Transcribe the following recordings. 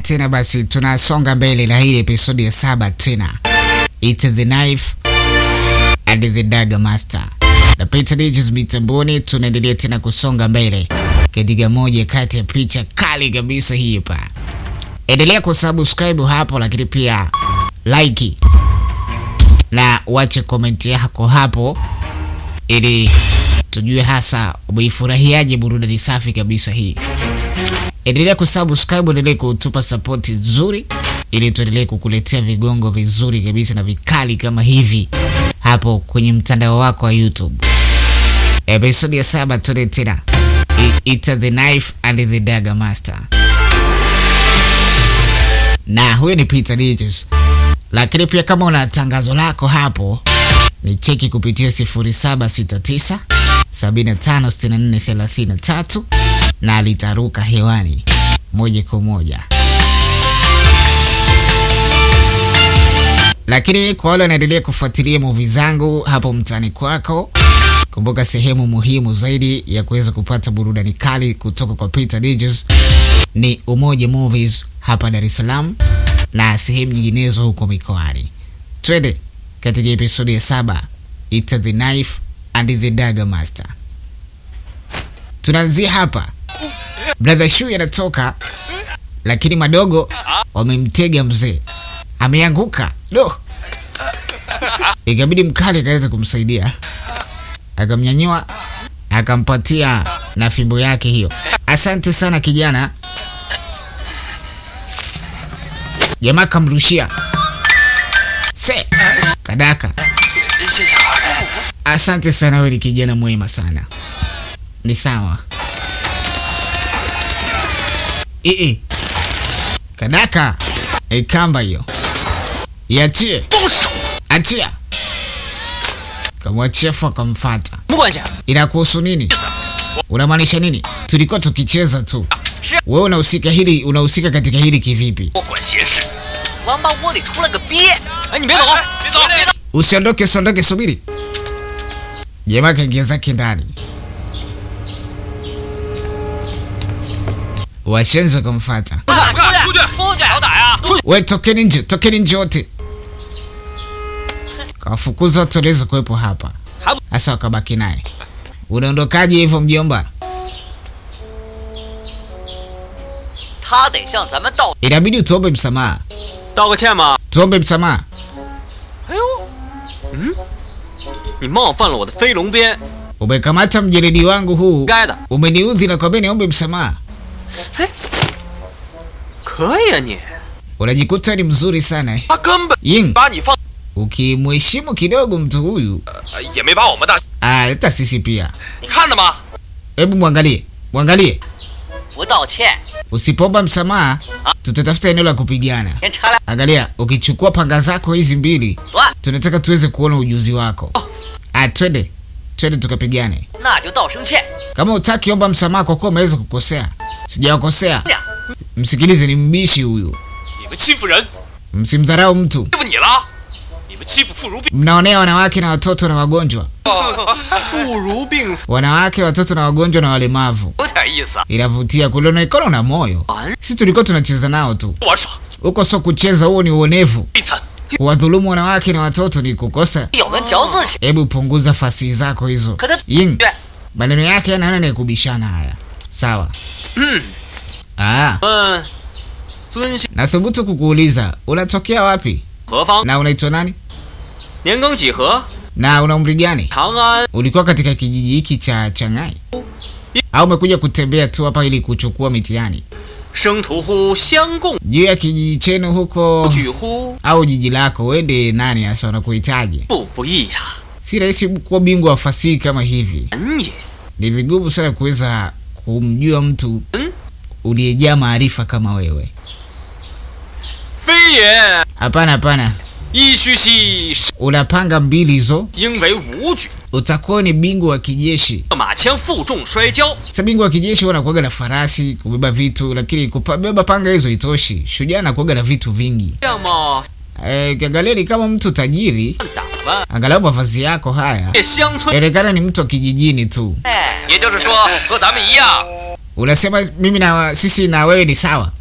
tena basi tunasonga mbele na hii episode ya 7 tena. It's the knife and the dagger master. Na Peter Digits mitamboni, tunaendelea tena kusonga mbele katika moja kati ya picha kali kabisa hii hapa. Endelea kusubscribe hapo, lakini pia like na wache comment yako hapo ili tujue hasa umeifurahiaje burudani safi kabisa hii. Endelea kusubscribe, endelea kutupa support nzuri ili tuendelee kukuletea vigongo vizuri kabisa na vikali kama hivi hapo kwenye mtandao wako wa YouTube. Episode ya 7 tuende tena. It's the knife and the dagger master. Na huyo ni Peter Digits. Lakini pia kama una tangazo lako hapo, ni cheki kupitia 0769 756433 na litaruka hewani moja kwa moja. Lakini kwa wale wanaendelea kufuatilia movie zangu hapo mtaani kwako, kumbuka sehemu muhimu zaidi ya kuweza kupata burudani kali kutoka kwa Peter Digits ni Umoja Movies hapa Dar es Salaam na sehemu nyinginezo huko mikoani. Twende katika episode ya 7, It's the knife and the dagger master. Tunaanzia hapa. Brother Shu anatoka, lakini madogo wamemtega mzee. Ameanguka. Lo. Ikabidi mkali akaweza kumsaidia. Akamnyanyua, akampatia na fimbo yake hiyo. Asante sana kijana. Jamaa kamrushia. Se, kadaka. Asante sana, wewe ni kijana mwema sana. Ni sawa. Kadaka. Kamba hiyo. Iachie. Achia. Kamwachia fa kamfuata. Inakuhusu nini? Unamaanisha nini? Tulikuwa tukicheza tu. Wewe unahusika katika hili kivipi? Usiondoke, subiri. Jamaa kaingia zake ndani. Washenzi kumfuata. Wewe tokeni nje wote. Kawafukuza watu waliweza kuwepo hapa. Asa wakabaki naye. Unaondokaje hivyo mjomba? Inabidi tuombe msamaha. Tuombe msamaha. Umekamata mjeledi wangu huu. Umeniudhi na kwambia niombe msamaha. Unajikuta ni mzuri sana. Ying. Ukimheshimu kidogo mtu huyu. Hata sisi pia. Hebu muangalie. Usipomba msamaha, tutatafuta eneo la kupigana. Angalia, ukichukua panga zako hizi mbili, tunataka tuweze kuona ujuzi wako. Twende tukapigane. Kama utaki omba msamaha kwa kuwa umeweza kukosea. Sijakosea. Msikilize, ni mbishi huyu. Msimdharau mtu. Mnaonea wanawake na watoto na wagonjwa. Wanawake, watoto na wagonjwa na walemavu. Inavutia kuliona ikono na moyo. Sisi tulikuwa tunacheza nao tu. Huko sio kucheza, huo ni uonevu. Kuwadhulumu wanawake na watoto ni kukosa. Hebu punguza fasi zako hizo. Ying. Maneno yake yanaona ni kubishana haya. Sawa. Nathubutu kukuuliza, unatokea wapi? Na unaitwa nani? Na una umri gani? Ulikuwa katika kijiji hiki cha Changai? Au umekuja kutembea tu hapa ili kuchukua mitihani? Juu ya kijiji chenu huko au jiji lako, wende nani hasa unakuhitaji? Si rahisi kuwa bingwa wa fasihi kama hivi. Ni vigumu sana kuweza kumjua mtu uliyejaa maarifa kama wewe. Hapana. Unapanga mbili hizo. Utakuwa ni bingwa wa kijeshi. Sasa bingwa wa kijeshi wanakuaga na farasi, kubeba vitu, lakini kubeba panga hizo itoshi. Shujaa anakuaga na vitu vingi. Kiangalia ni kama mtu tajiri. Angalau mavazi yako haya inaonekana ni mtu wa kijijini tu. Unasema mimi na sisi na wewe ni sawa?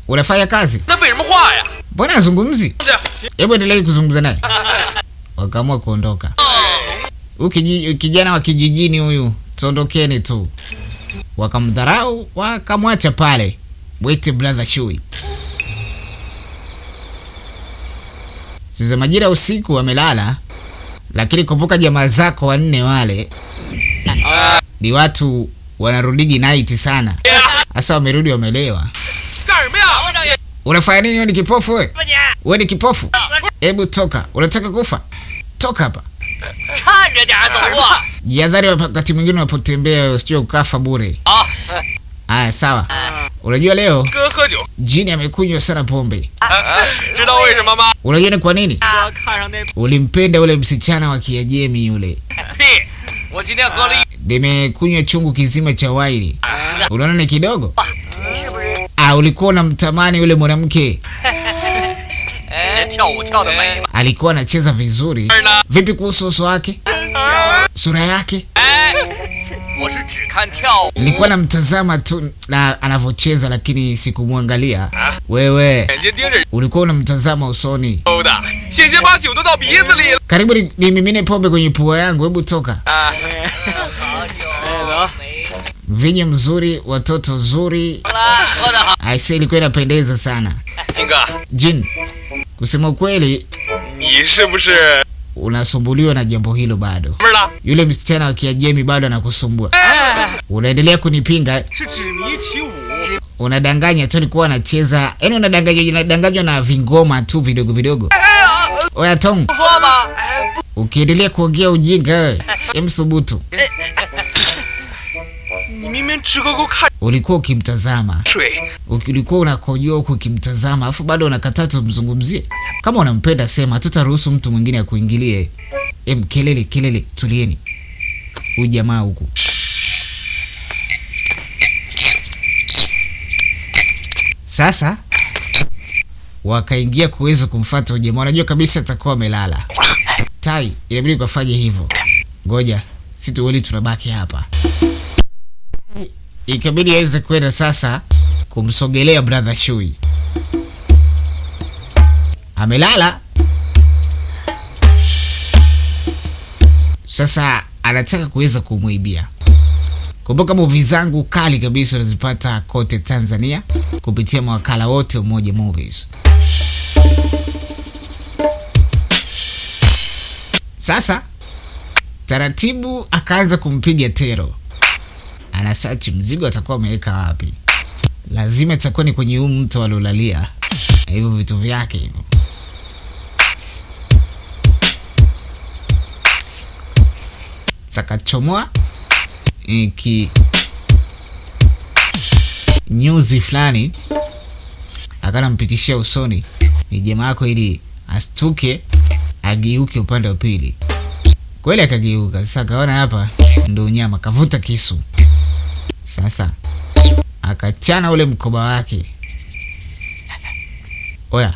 Unafanya kazi? 那废什么话呀？ Mbona azungumzi? Hebu endelee kuzungumza naye. Wakaamua kuondoka. Kijana wa kijijini huyu, tuondokeni tu. Wakamdharau, wakamwacha pale. Wait brother Shui. Sasa majira usiku wamelala, lakini kumbuka jamaa zako wanne wale ni watu wanarudigi night sana. Sasa wamerudi wamelewa. Unafanya nini wewe, ni kipofu wewe? Wewe ni kipofu? Hebu toka. Unataka kufa? Toka hapa. Jihadhari wakati mwingine unapotembea usije ukafa bure. Aya, sawa. Unajua leo Jini amekunywa sana pombe. Unajua ni kwa nini? Ulimpenda ule msichana wa Kiajemi yule. Nimekunywa chungu kizima cha waini. Unaona ni kidogo? Ulikuwa unamtamani yule mwanamke. Alikuwa anacheza vizuri. Vipi kuhusu uso wake? Sura yake? Nilikuwa namtazama tu na anavyocheza, lakini sikumwangalia. Wewe ulikuwa unamtazama usoni. Karibu nimimine pombe kwenye pua yangu, hebu toka. Vinyo mzuri, watoto zuri. Aise, ilikuwa inapendeza sana. Jin, kusema ukweli unasumbuliwa na jambo hilo bado. Yule msichana wa Kiajemi bado anakusumbua. Unaendelea kunipinga. Unadanganya tu, alikuwa anacheza. Yaani unadanganywa na vingoma tu vidogo vidogo. Oya Tong, ukiendelea kuongea ujinga wewe, emthubutu. Ulikuwa ukimtazama. Ulikuwa unakojoa huku ukimtazama, afu bado unakataa tumzungumzie. Kama unampenda sema, tutaruhusu mtu mwingine akuingilie. Kelele, tulieni. Huyu jamaa huku. Sasa wakaingia kuweza kumfuata huyu jamaa. Unajua kabisa atakuwa amelala. Tai, inabidi kufanya hivyo. Ngoja, sisi tuwili tunabaki hapa. Ikabidi aweze kwenda sasa kumsogelea brother Shui. Amelala. Sasa anataka kuweza kumuibia. Kumbuka movie zangu kali kabisa unazipata kote Tanzania kupitia mawakala wote Umoja Movies. Sasa taratibu akaanza kumpiga tero. Anasearch mzigo atakuwa ameweka wapi. Lazima itakuwa ni kwenye huu mto alolalia. Hivyo vitu vyake hivyo. Sakachomoa nyuzi fulani akanampitishia usoni ni jamaa yako ili astuke ageuke upande wa pili. Kweli akageuka. Sasa akaona hapa ndo nyama, kavuta kisu. Sasa akachana ule mkoba wake. Oya,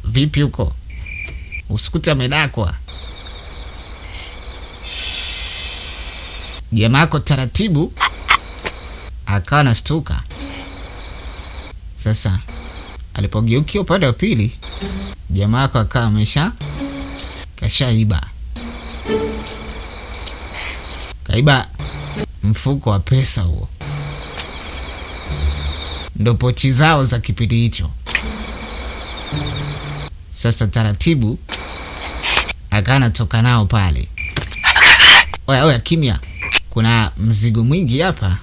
vipi huko? Usikute amedakwa. Jamaa yako taratibu akawa nastuka. Sasa alipogeukia upande wa pili, jamaa yako akawa kashaiba. Kaiba mfuko wa pesa huo. Ndo pochi zao za kipindi hicho. Sasa taratibu akana toka nao pale. Oya kimya. Kuna mzigo mwingi hapa.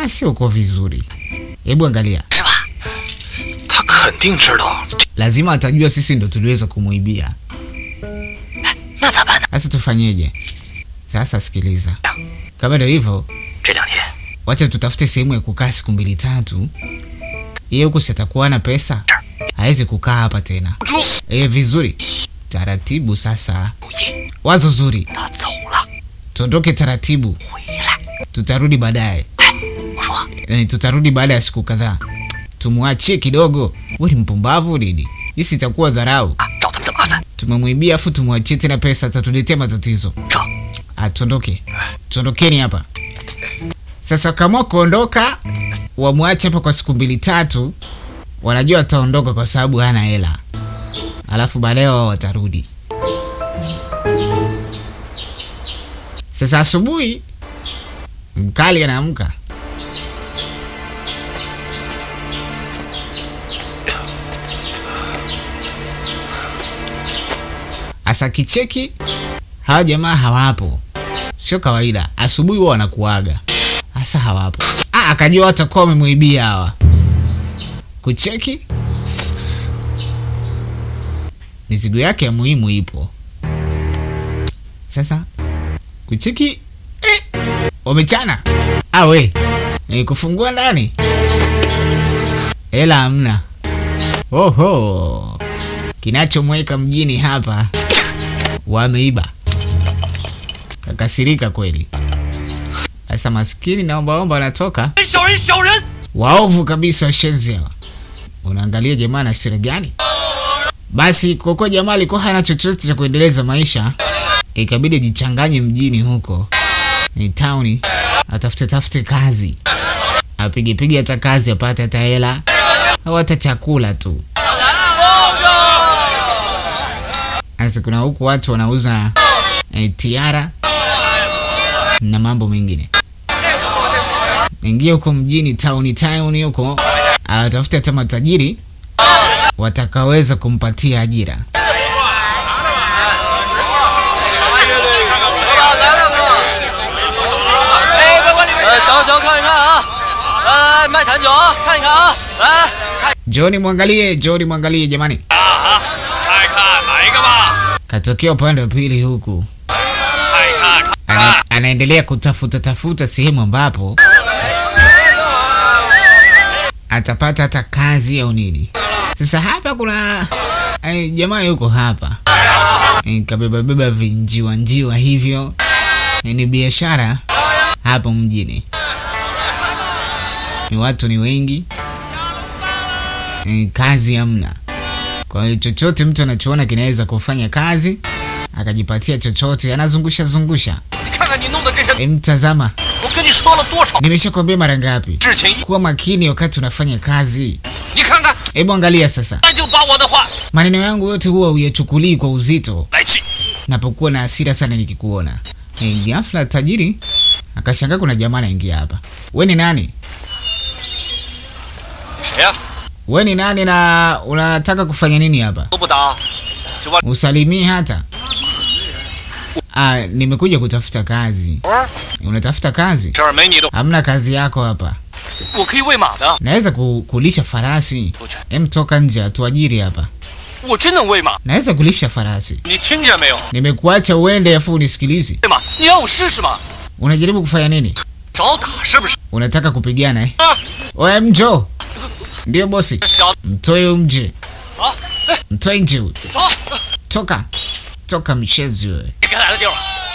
Sio kwa vizuri. Hebu angalia. Lazima atajua sisi ndo tuliweza kumuibia. Sasa tufanyeje? Sasa sikiliza. Kama ndio hivyo, wacha tutafute sehemu ya kukaa siku 2-3. Yeye huko sitakuwa na pesa. Hawezi kukaa hapa tena. Vizuri. Taratibu sasa. Wazo zuri. Tuondoke taratibu. Tutarudi baadaye. Tutarudi baada ya siku kadhaa. Tumuachie kidogo. Wewe ni mpumbavu nini? Hii itakuwa dharau. Tumemwibia afu tumwachie tena pesa, atatuletea matatizo. Tuondoke. Tuondokeni hapa. Sasa kama kuondoka, wamwache hapa kwa siku 2-3. wanajua ataondoka kwa sababu hana hela, alafu baadaye wao watarudi. Sasa asubuhi mkali anaamka. Asa kicheki hawa jamaa hawapo. Sio kawaida, asubuhi wao wanakuaga. Asa hawapo. Akajua watakuwa wamemuibia hawa. Kucheki mizigo yake ya muhimu ipo. Sasa kucheki wamechana. We kufungua ndani, hela hamna. Oho, kinachomweka mjini hapa wameiba. Kakasirika kweli. Sasa maskini na ombaomba wanatoka. Waovu kabisa washenzi hawa. Unaangalia jamaa na hasira gani? Basi kwa jamaa alikuwa hana chochote cha kuendeleza maisha, ikabidi jichanganye mjini huko. Ni town, atafute kazi. Apige hata kazi apate hata hela au hata chakula tu. Sasa kuna huku watu wanauza tiara na mambo mengine. Ingia huko mjini town huko, atafute hata matajiri watakaweza kumpatia ajira. Joni mwangalie jamani. Katokea upande wa pili huku. Anaendelea kutafuta sehemu ambapo atapata hata kazi au nini. Sasa hapa kuna jamaa yuko hapa. Kabeba vinjiwa hivyo. Ni biashara hapo mjini. Ni watu ni wengi. Kazi hamna. Kwa hiyo chochote mtu anachoona kinaweza kufanya kazi, akajipatia chochote, anazungusha. Mtazama. Nimeshakwambia mara ngapi kuwa makini wakati unafanya kazi. Hebu angalia sasa. Maneno yangu yote huwa uyachukulii kwa uzito. Napokuwa na hasira sana nikikuona. Ghafla tajiri akashangaa kuna jamaa anaingia hapa. Wewe ni nani? Wewe ni nani na unataka kufanya nini hapa? Usalimii hata. Nimekuja kutafuta kazi. Unatafuta kazi? Hamna kazi yako hapa. Naweza kulisha farasi. Toka nje tuajiri hapa. Naweza kulisha farasi. Nimekuacha uende afu unisikilize. Unajaribu kufanya nini? Unataka kupigana Oya mjo. Ndio bosi. Mtoe mje. Mtoe nje. Toka mshezi wewe.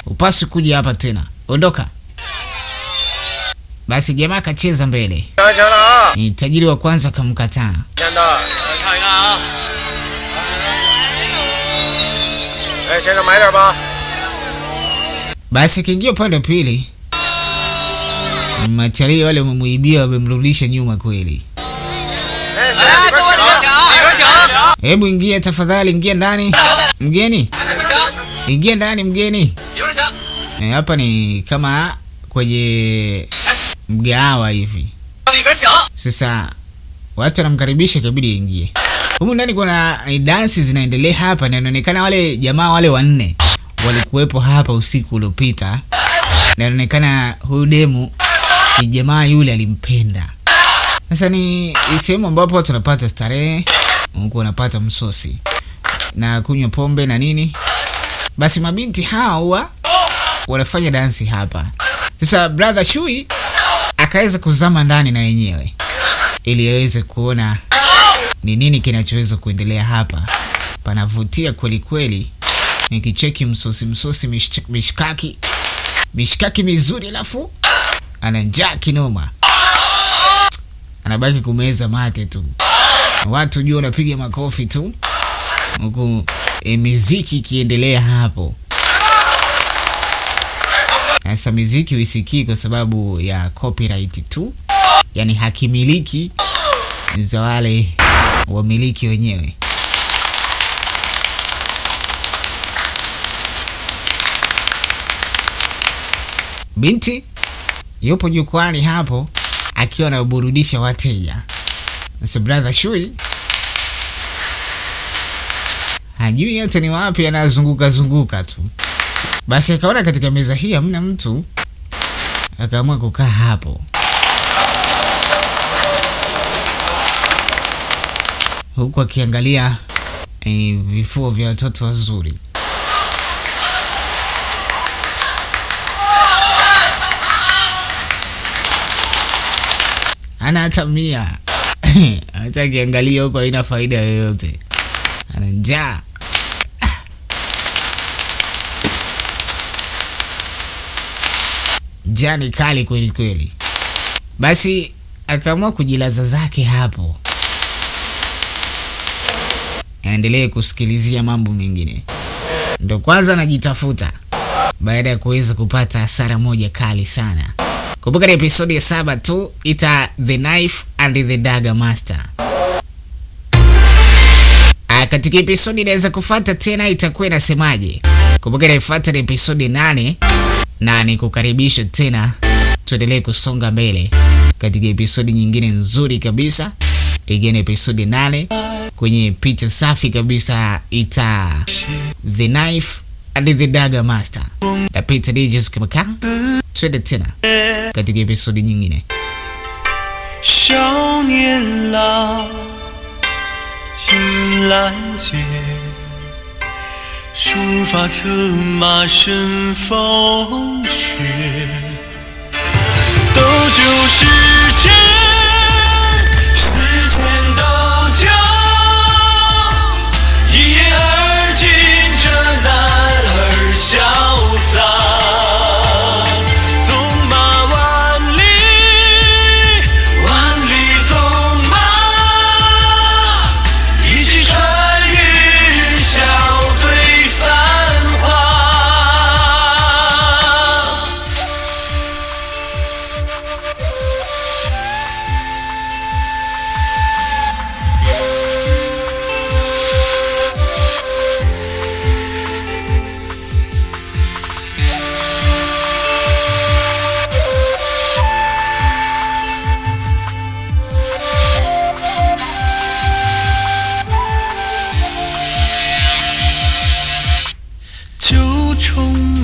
Upasi kuja hapa tena. Ondoka. Basi jamaa kacheza mbele. Ni tajiri wa kwanza kamkataa. Basi kiingia upande wa pili. Machali wale wamemuibia, wamemrudisha nyuma kweli. Hebu ingia tafadhali, ingia ndani. Mgeni. Ingia ndani mgeni. Hapa ni kama kwenye mgahawa hivi. Sasa watu wanamkaribisha ikabidi ingie. Humu ndani kuna dansi zinaendelea hapa na inaonekana wale jamaa wale wanne walikuwepo hapa usiku uliopita. Na inaonekana huyu demu ni jamaa yule alimpenda. Sasa ni sehemu ambapo watu wanapata starehe, huko wanapata msosi na kunywa pombe na nini. Basi mabinti hawa wanafanya dansi hapa. Sasa brother Shui akaweza kuzama ndani na yenyewe ili aweze kuona ni nini kinachoweza kuendelea hapa. Panavutia kweli kweli. Nikicheki msosi mishkaki mizuri, alafu ana njaa kinoma. Anabaki kumeza mate tu. Watu jua wanapiga makofi tu. Huku muziki ikiendelea hapo. Sasa muziki uisikii kwa sababu ya copyright tu. Yaani hakimiliki za wale wamiliki wenyewe. Binti yupo jukwani hapo akiwa anaburudisha wateja. Sasa brother Shui hajui hata ni wapi, anazunguka zunguka tu. Basi akaona katika meza hii hamna mtu, akaamua kukaa hapo huku akiangalia vifua vya watoto wazuri. Ana hata mia hata akiangalia huko haina faida yoyote, ana njaa. Njaa ni kali kweli kweli. Basi akaamua kujilaza zake hapo, aendelee kusikilizia mambo mengine. Ndo kwanza anajitafuta baada ya kuweza kupata hasara moja kali sana. Kumbuka ni episodi ya 7 tu, ita The Knife and the Dagger Master. Katika episodi inaweza kufuata tena itakuwa inasemaje? Kumbuka inafuata ni episodi 8 na nikukaribisha tena tuendelee kusonga mbele katika episodi nyingine nzuri kabisa. Again episodi 8 kwenye picha safi kabisa, ita The Knife and the Dagger Master. Na Peter DJs Kamaka. Tuende tena katika episodi nyingine. 少年郎，青兰诀，书法策马神风雪，斗酒十千，十千斗酒，一言而尽，这男儿潇洒。 九重